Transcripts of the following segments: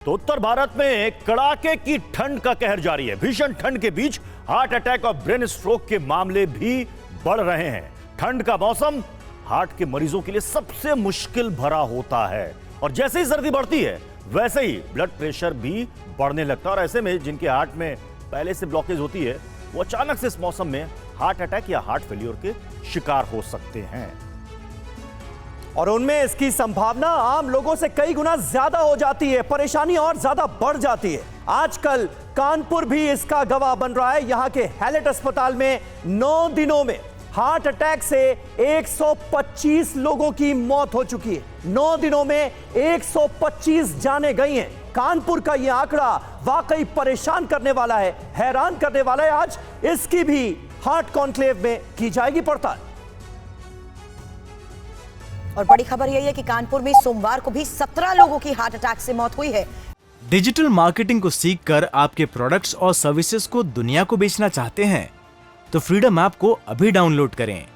तो उत्तर भारत में कड़ाके की ठंड का कहर जारी है। भीषण ठंड के बीच हार्ट अटैक और ब्रेन स्ट्रोक के मामले भी बढ़ रहे हैं। ठंड का मौसम हार्ट के मरीजों के लिए सबसे मुश्किल भरा होता है और जैसे ही सर्दी बढ़ती है वैसे ही ब्लड प्रेशर भी बढ़ने लगता है और ऐसे में जिनके हार्ट में पहले से ब्लॉकेज होती है वो अचानक से इस मौसम में हार्ट अटैक या हार्ट फेल्योर के शिकार हो सकते हैं और उनमें इसकी संभावना आम लोगों से कई गुना ज्यादा हो जाती है। परेशानी और ज्यादा बढ़ जाती है। आजकल कानपुर भी इसका गवाह बन रहा है। यहां के हैलेट अस्पताल में 9 दिनों में हार्ट अटैक से 125 लोगों की मौत हो चुकी है। 9 दिनों में 125 जानें गई हैं। कानपुर का यह आंकड़ा वाकई परेशान करने वाला है, हैरान करने वाला है। आज इसकी भी हार्ट कॉन्क्लेव में की जाएगी पड़ताल। और बड़ी खबर यही है कि कानपुर में सोमवार को भी 17 लोगों की हार्ट अटैक से मौत हुई है। डिजिटल मार्केटिंग को सीखकर आपके प्रोडक्ट्स और सर्विसेज को दुनिया को बेचना चाहते हैं तो फ्रीडम ऐप को अभी डाउनलोड करें।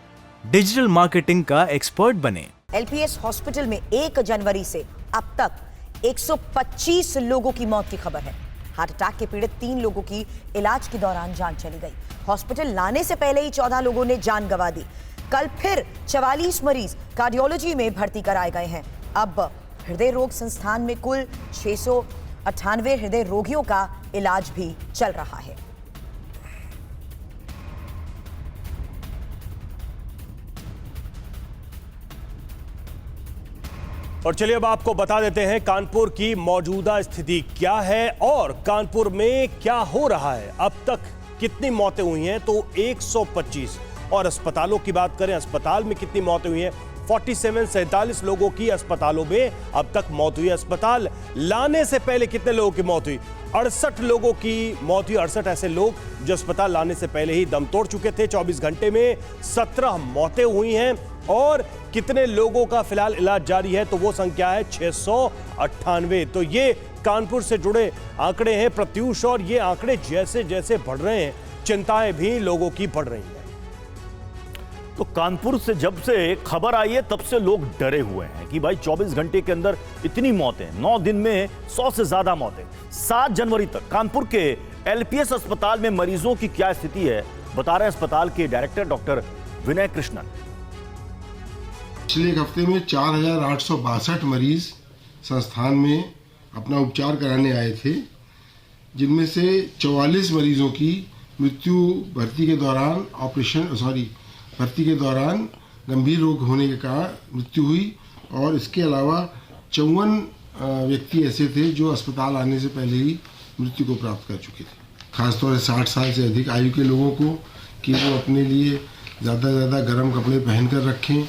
डिजिटल मार्केटिंग का एक्सपर्ट बने। एलपीएस हॉस्पिटल में 1 जनवरी से अब तक 125 लोगों की मौत की खबर है। हार्ट अटैक के पीड़ित 3 लोगों की इलाज के दौरान जान चली गई। हॉस्पिटल लाने से पहले ही 14 लोगों ने जान गंवा दी। कल फिर 44 मरीज कार्डियोलॉजी में भर्ती कराए गए हैं। अब हृदय रोग संस्थान में कुल 698 हृदय रोगियों का इलाज भी चल रहा है। और चलिए अब आपको बता देते हैं कानपुर की मौजूदा स्थिति क्या है और कानपुर में क्या हो रहा है। अब तक कितनी मौतें हुई हैं तो 125। और अस्पतालों की बात करें, अस्पताल में कितनी मौतें हुई हैं 47 लोगों की अस्पतालों में अब तक मौत हुई है। अस्पताल लाने से पहले कितने लोगों की मौत हुई 68 लोगों की मौत हुई। 68 ऐसे लोग जो अस्पताल लाने से पहले ही दम तोड़ चुके थे। 24 घंटे में 17 मौतें हुई हैं और कितने लोगों का फिलहाल इलाज जारी है तो वो संख्या है 698। तो ये कानपुर से जुड़े आंकड़े हैं प्रत्यूष, और ये आंकड़े जैसे जैसे बढ़ रहे हैं चिंताएं भी लोगों की बढ़ रही हैं। तो कानपुर से जब से खबर आई है तब से लोग डरे हुए हैं कि भाई 24 घंटे के अंदर इतनी मौतें, 9 दिन में 100 से ज्यादा मौतें। 7 जनवरी तक कानपुर के एलपीएस अस्पताल में मरीजों की क्या स्थिति है बता रहे हैं अस्पताल के डायरेक्टर डॉक्टर विनय कृष्णन। पिछले एक हफ्ते में 4862 मरीज संस्थान में अपना उपचार कराने आए थे, जिनमें से 44 मरीजों की मृत्यु भर्ती के दौरान गंभीर रोग होने के कारण मृत्यु हुई। और इसके अलावा 54 व्यक्ति ऐसे थे जो अस्पताल आने से पहले ही मृत्यु को प्राप्त कर चुके थे। खासतौर से 60 साल से अधिक आयु के लोगों को कि वो अपने लिए ज़्यादा से ज़्यादा गर्म कपड़े पहन कर रखें,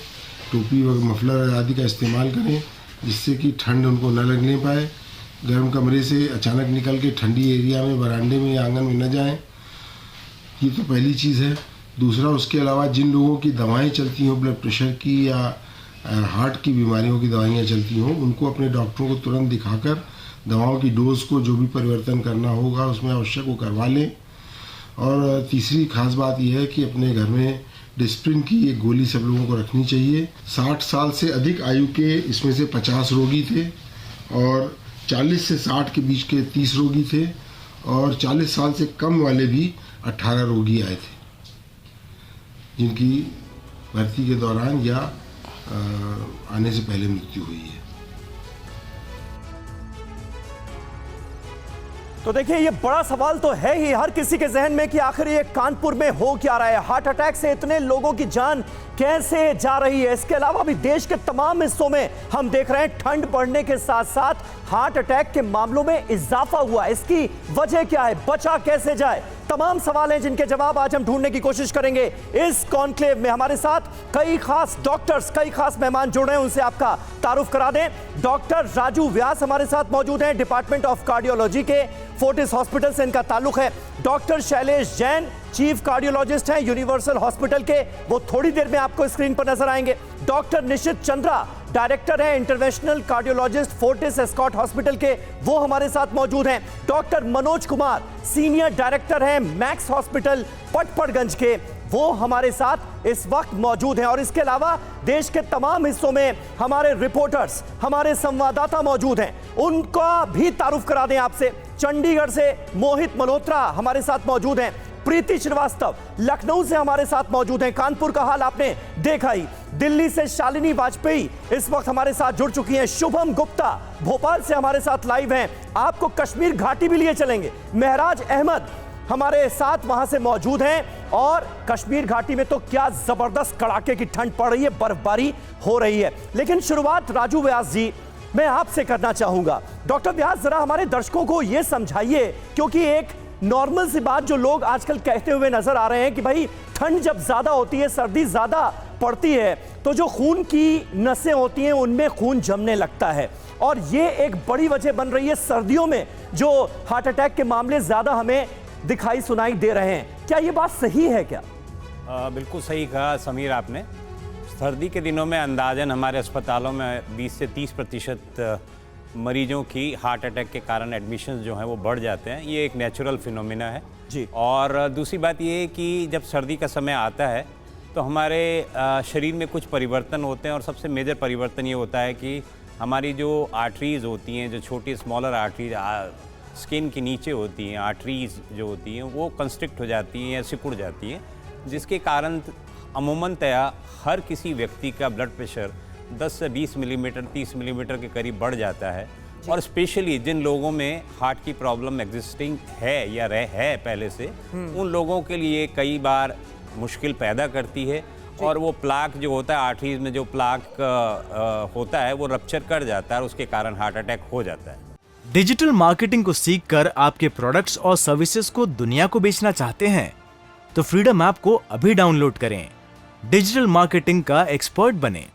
टोपी व मफलर आदि का इस्तेमाल करें जिससे कि ठंड उनको न लगने पाए। गर्म कमरे से अचानक निकल के ठंडी एरिया में, बरामदे में या आंगन में न जाएं। ये तो पहली चीज़ है। दूसरा, उसके अलावा जिन लोगों की दवाएं चलती हों, ब्लड प्रेशर की या हार्ट की बीमारियों की दवाइयाँ चलती हों, उनको अपने डॉक्टरों को तुरंत दिखाकर दवाओं की डोज को जो भी परिवर्तन करना होगा उसमें आवश्यक वो करवा लें। और तीसरी खास बात यह है कि अपने घर में डिस्प्रिन की एक गोली सब लोगों को रखनी चाहिए। 60 साल से अधिक आयु के इसमें से 50 रोगी थे और 40 से 60 के बीच के 30 रोगी थे और 40 साल से कम वाले भी 18 रोगी आए थे जिनकी भर्ती के दौरान या आने से पहले मृत्यु हुई है। तो देखिए, ये बड़ा सवाल तो है ही हर किसी के जहन में कि आखिर ये कानपुर में हो क्या रहा है। हार्ट अटैक से इतने लोगों की जान कैसे जा रही है। इसके अलावा भी देश के तमाम हिस्सों में हम देख रहे हैं ठंड बढ़ने के साथ साथ हार्ट अटैक के मामलों में इजाफा हुआ। इसकी वजह क्या है, बचा कैसे जाए, तमाम सवाल हैं जिनके जवाब आज हम ढूंढने की कोशिश करेंगे। इस कॉन्क्लेव में हमारे साथ कई खास डॉक्टर्स, कई खास मेहमान जुड़ रहे हैं, उनसे आपका तारुफ करा दें। डॉक्टर राजू व्यास हमारे साथ मौजूद हैं, डिपार्टमेंट ऑफ कार्डियोलॉजी के फोर्टिस हॉस्पिटल से इनका ताल्लुक है। Doctor Shailesh Jain chief cardiologist हैं यूनिवर्सल हॉस्पिटल के, वो थोड़ी देर में आपको स्क्रीन पर नजर आएंगे। डॉक्टर निशित चंद्रा डायरेक्टर हैं interventional cardiologist Fortis Escort hospital के, वो हमारे साथ मौजूद हैं। Doctor Manoj Kumar senior director हैं मैक्स हॉस्पिटल पटपड़गंज के, वो हमारे साथ इस वक्त मौजूद हैं और इसके अलावा देश के तमाम हिस्सों में हमारे रिपोर्टर्स, हमारे संवाददाता मौजूद हैं। उनका भी तारुफ करा दें आपसे। चंडीगढ़ से मोहित मल्होत्रा हमारे साथ मौजूद हैं, प्रीति श्रीवास्तव लखनऊ से हमारे साथ मौजूद हैं। कानपुर का हाल आपने देखा ही। दिल्ली से शालिनी वाजपेयी इस वक्त हमारे साथ जुड़ चुकी हैं। शुभम गुप्ता भोपाल से हमारे साथ लाइव हैं। आपको कश्मीर घाटी भी लिए चलेंगे। महराज अहमद हमारे साथ वहां से मौजूद हैं और कश्मीर घाटी में तो क्या जबरदस्त कड़ाके की ठंड पड़ रही है, बर्फबारी हो रही है। लेकिन शुरुआत राजू व्यास जी मैं आपसे करना चाहूंगा। डॉक्टर व्यास जरा हमारे दर्शकों को यह समझाइए, क्योंकि एक नॉर्मल सी बात जो लोग आजकल कहते हुए नजर आ रहे हैं कि भाई ठंड जब ज्यादा होती है, सर्दी ज्यादा पड़ती है, तो जो खून की नसें होती हैं उनमें खून जमने लगता है और ये एक बड़ी वजह बन रही है सर्दियों में जो हार्ट अटैक के मामले ज्यादा हमें दिखाई सुनाई दे रहे हैं। क्या ये बात सही है क्या? बिल्कुल सही कहा समीर आपने। सर्दी के दिनों में अंदाजन हमारे अस्पतालों में 20 से 30% मरीजों की हार्ट अटैक के कारण एडमिशन्स जो हैं वो बढ़ जाते हैं। ये एक नेचुरल फिनोमिना है जी। और दूसरी बात ये है कि जब सर्दी का समय आता है तो हमारे शरीर में कुछ परिवर्तन होते हैं और सबसे मेजर परिवर्तन ये होता है कि हमारी जो आर्टरीज़ होती हैं, जो छोटी स्मॉलर आर्टरीज स्किन के नीचे होती हैं, आर्टरीज जो होती हैं वो कंस्ट्रिक्ट हो जाती हैं या सिकुड़ जाती हैं, जिसके कारण अमूमनतया हर किसी व्यक्ति का ब्लड प्रेशर 10 से 20 मिलीमीटर 30 मिलीमीटर के करीब बढ़ जाता है। और स्पेशली जिन लोगों में हार्ट की प्रॉब्लम एग्जिस्टिंग है या है पहले से, उन लोगों के लिए कई बार मुश्किल पैदा करती है और वो प्लाक जो होता है आर्टरीज में, जो प्लाक होता है वो रप्चर कर जाता है और उसके कारण हार्ट अटैक हो जाता है। डिजिटल मार्केटिंग को सीखकर आपके प्रोडक्ट्स और सर्विसेज को दुनिया को बेचना चाहते हैं तो फ्रीडम ऐप को अभी डाउनलोड करें। डिजिटल मार्केटिंग का एक्सपर्ट बनें।